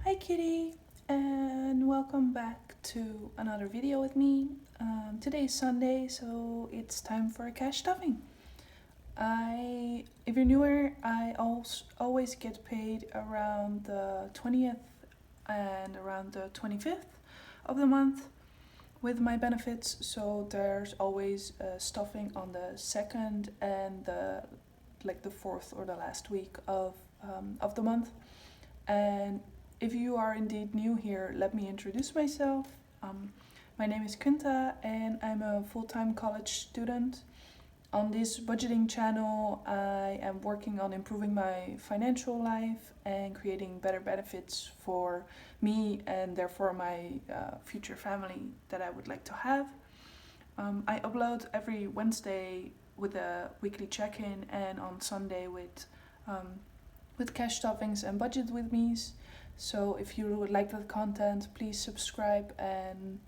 Hi Kitty, and welcome back to another video with me. Today is Sunday, so it's time for a cash stuffing. If you're newer, I always get paid around the 20th and around the 25th of the month with my benefits. So there's always stuffing on the 2nd and the fourth or the last week of the month. And if you are indeed new here, let me introduce myself. My name is Kunta and I'm a full-time college student. On this budgeting channel, I am working on improving my financial life and creating better benefits for me and therefore my future family that I would like to have. I upload every Wednesday with a weekly check-in and on Sunday with cash stuffings and budget with me's. So if you would like that content, please subscribe and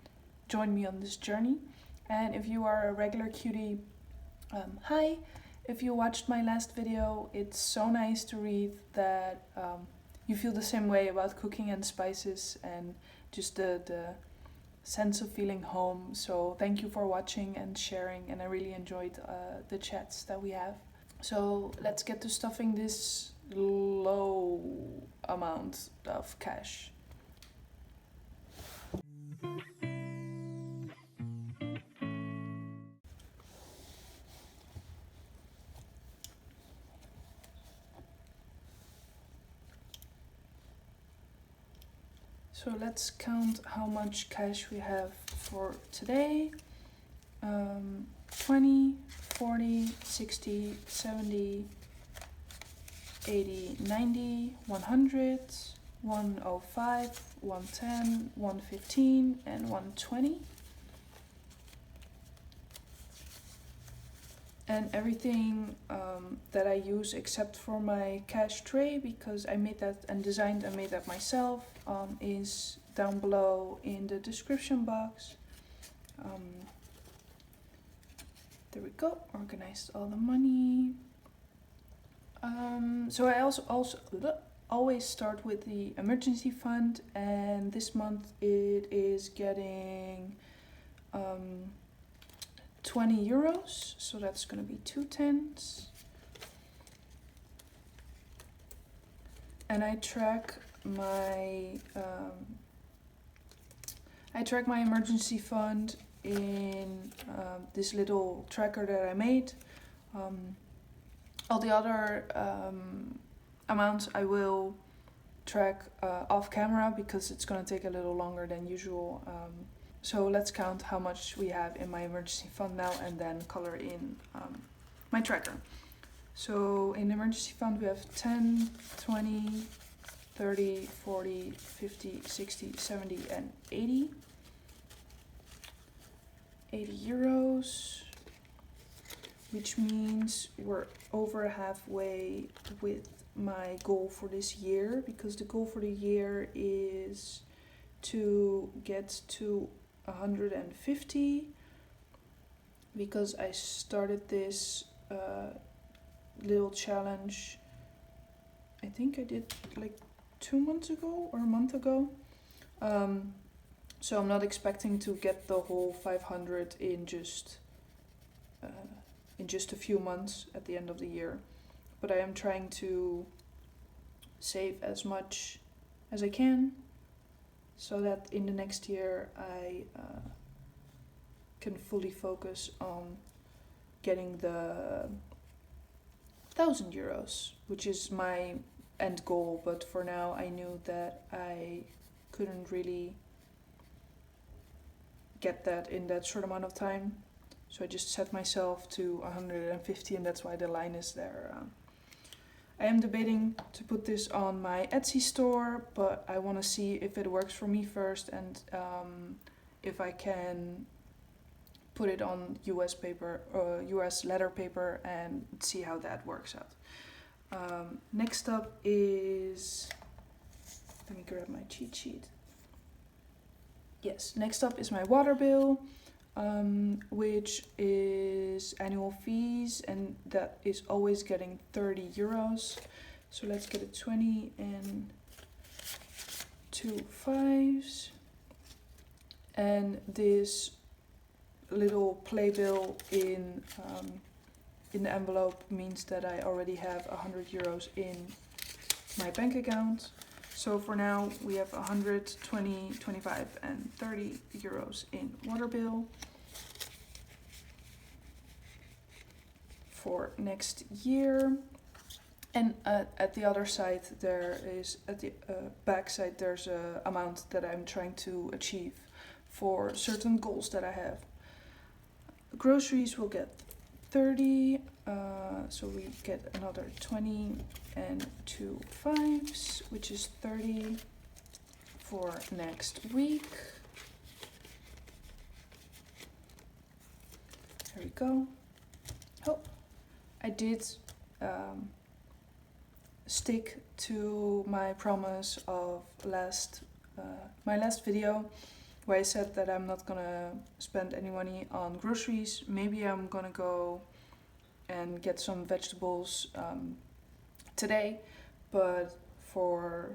join me on this journey. And if you are a regular cutie, hi. If you watched my last video, it's so nice to read that you feel the same way about cooking and spices and just the sense of feeling home. So thank you for watching and sharing, and I really enjoyed the chats that we have. So let's get to stuffing this low amount of cash. So let's count how much cash we have for today. 20, 40, 60, 70, 80, 90, 100, 105, 110, 115, and 120. And everything that I use except for my cash tray, because I made that and designed and made that myself, is down below in the description box. There we go, organized all the money. So I also always start with the emergency fund, and this month it is getting 20 euros, so that's gonna be 2 tens. And I track my emergency fund in this little tracker that I made. All the other amounts I will track off camera because it's gonna take a little longer than usual. So let's count how much we have in my emergency fund now and then color in my tracker. So in the emergency fund we have 10, 20, 30, 40, 50, 60, 70, and 80. 80 euros, which means we're over halfway with my goal for this year, because the goal for the year is to get to 150, because I started this little challenge, I think I did like 2 months ago or a month ago. So I'm not expecting to get the whole 500 in just a few months at the end of the year, but I am trying to save as much as I can so that in the next year I can fully focus on getting the 1,000 euros, which is my end goal. But for now I knew that I couldn't really get that in that short amount of time, so I just set myself to 150, and that's why the line is there. I am debating to put this on my Etsy store, but I want to see if it works for me first, and if I can put it on US letter paper and see how that works out. Next up is, let me grab my cheat sheet. Yes, next up is my water bill, which is annual fees, and that is always getting 30 euros. So let's get a 20 and 2 5s, and this little playbill in the envelope means that I already have 100 euros in my bank account. So for now we have 100, 20, 25 and 30 euros in water bill. For next year. And at the other side there is, at the back side there's a amount that I'm trying to achieve for certain goals that I have. Groceries will get 30, so we get another 20 and 2 5s, which is 30 for next week. There we go. Oh, I did stick to my promise of my last video, where I said that I'm not gonna spend any money on groceries. Maybe I'm gonna go and get some vegetables today, but for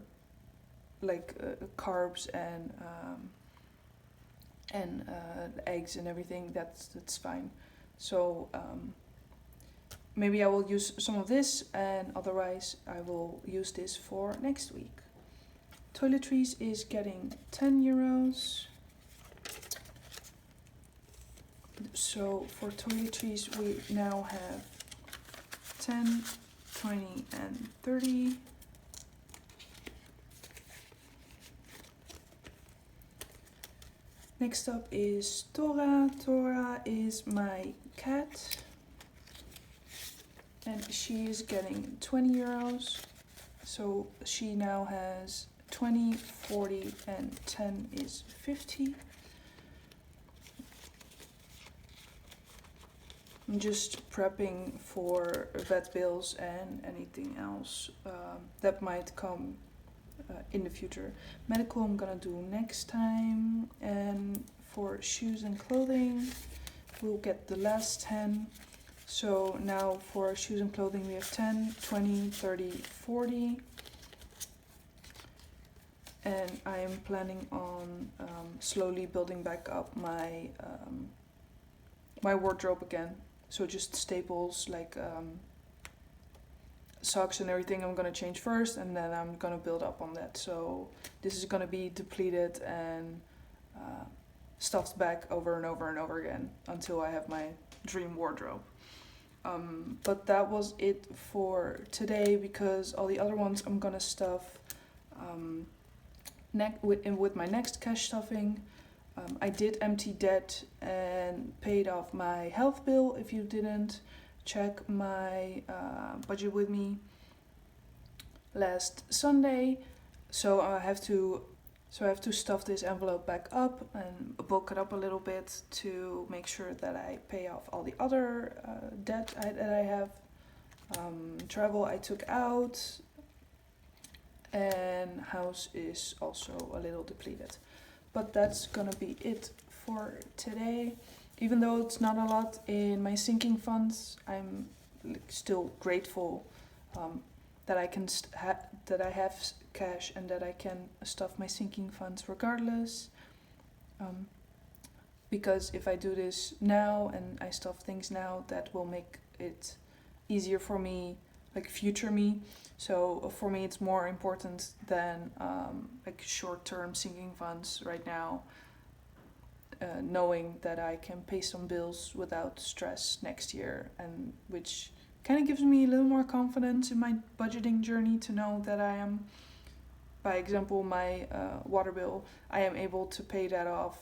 like carbs and eggs and everything, that's fine. So maybe I will use some of this, and otherwise I will use this for next week. Toiletries is getting 10 euros. So for toiletries we now have 10, 20 and 30. Next up is Tora. Tora is my cat, and she is getting 20 euros. So she now has 20, 40 and 10 is 50. I'm just prepping for vet bills and anything else that might come in the future. Medical I'm gonna do next time, and for shoes and clothing we'll get the last 10. So now for shoes and clothing we have 10, 20, 30, 40. And I am planning on slowly building back up my my wardrobe again. So just staples like socks and everything I'm gonna change first, and then I'm gonna build up on that. So this is gonna be depleted and stuffed back over and over and over again until I have my dream wardrobe. But that was it for today, because all the other ones I'm gonna stuff with my next cash stuffing. I did empty debt and paid off my health bill. If you didn't check my budget with me last Sunday, so I have to stuff this envelope back up and bulk it up a little bit to make sure that I pay off all the other debt that I have. Travel I took out, and house is also a little depleted. But that's gonna be it for today. Even though it's not a lot in my sinking funds, I'm still grateful that I can that I have cash and that I can stuff my sinking funds regardless. Because if I do this now and I stuff things now, that will make it easier for me, like future me. So for me it's more important than like short-term sinking funds right now, knowing that I can pay some bills without stress next year, and which kind of gives me a little more confidence in my budgeting journey to know that I am, by example, my water bill, I am able to pay that off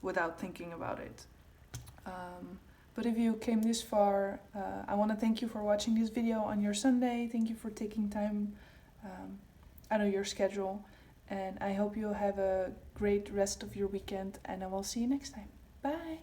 without thinking about it. But if you came this far, I want to thank you for watching this video on your Sunday. Thank you for taking time out of your schedule. And I hope you have a great rest of your weekend, and I will see you next time. Bye!